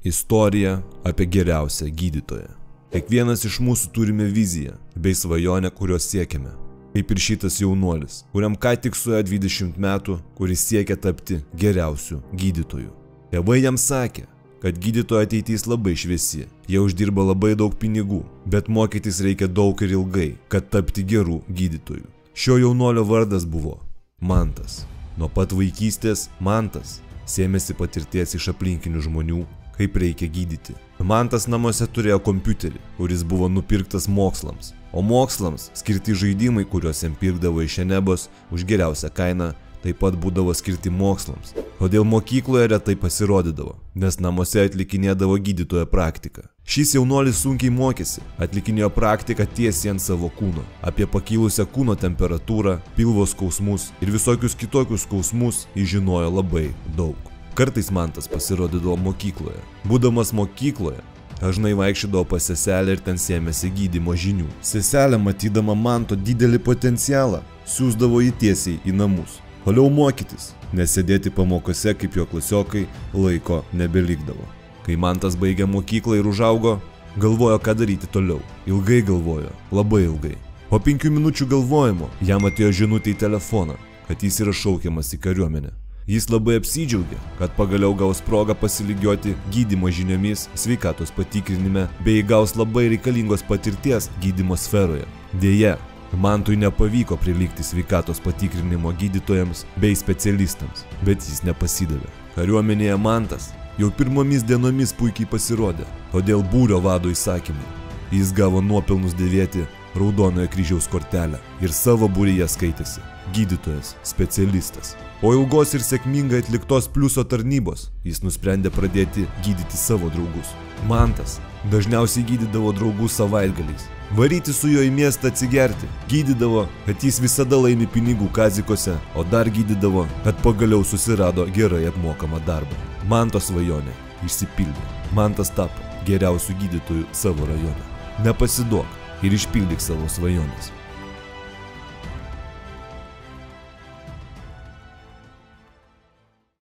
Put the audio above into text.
Istorija apie geriausią gydytoją. Kiekvienas iš mūsų turime viziją bei svajonę, kurios siekiame. Kaip ir šitas jaunuolis, kuriam ką tik suėjo 20 metų, kuris siekia tapti geriausiu gydytoju. Tėvai jam sakė, kad gydytojo ateitis labai šviesi, jie uždirba labai daug pinigų, bet mokytis reikia daug ir ilgai, kad tapti gerų gydytojų. Šio jaunuolio vardas buvo Mantas. Nuo pat vaikystės Mantas sėmėsi patirties iš aplinkinių žmonių, kaip reikia gydyti. Mantas namuose turėjo kompiuterį, kuris buvo nupirktas mokslams, o mokslams skirti žaidimai, kuriuos jam pirkdavo iš Enebos už geriausią kainą, taip pat būdavo skirti mokslams. Todėl mokykloje retai pasirodydavo, nes namuose atlikinėdavo gydytojo praktiką. Šis jaunuolis sunkiai mokėsi, atlikinėjo praktiką tiesiai ant savo kūno. Apie pakilusią kūno temperatūrą, pilvo skausmus ir visokius kitokius skausmus jis žinojo labai daug. Kartais Mantas pasirodydavo mokykloje. Būdamas mokykloje, dažnai vaikščiodavo pas seselę ir ten sėmėsi gydymo žinių. Seselė, matydama Manto didelį potencialą, siųsdavo jį tiesiai į namus. Toliau mokytis, nes sėdėti pamokose kaip jo klasiokai laiko nebelikdavo. Kai Mantas baigė mokyklą ir užaugo, galvojo, ką daryti toliau. Ilgai galvojo, labai ilgai. Po 5 minučių galvojimo jam atėjo žinutė į telefoną, kad jis yra šaukiamas į kariuomenę. Jis labai apsidžiaugė, kad pagaliau gaus progą pasilygiuoti gydymo žiniomis sveikatos patikrinime bei gaus labai reikalingos patirties gydymo sferoje. Deja, Mantui nepavyko prilygti sveikatos patikrinimo gydytojams bei specialistams, bet jis nepasidavė. Kariuomenėje Mantas jau pirmomis dienomis puikiai pasirodė, todėl būrio vado įsakymu jis gavo nuopelnus dėvėti Raudonojo kryžiaus kortelę ir savo būryje skaitėsi gydytojas, specialistas. Po ilgos ir sėkmingai atliktos pliuso tarnybos jis nusprendė pradėti gydyti savo draugus. Mantas dažniausiai gydydavo draugus savaitgaliais. Varyti su juo į miestą atsigerti, gydydavo, kad jis visada laimi pinigų kazikose, o dar gydydavo, kad pagaliau susirado gerai apmokamą darbą. Manto svajonė išsipildė. Mantas tapo geriausiu gydytoju savo rajone. Nepasiduok ir išpildyk savo svajonės.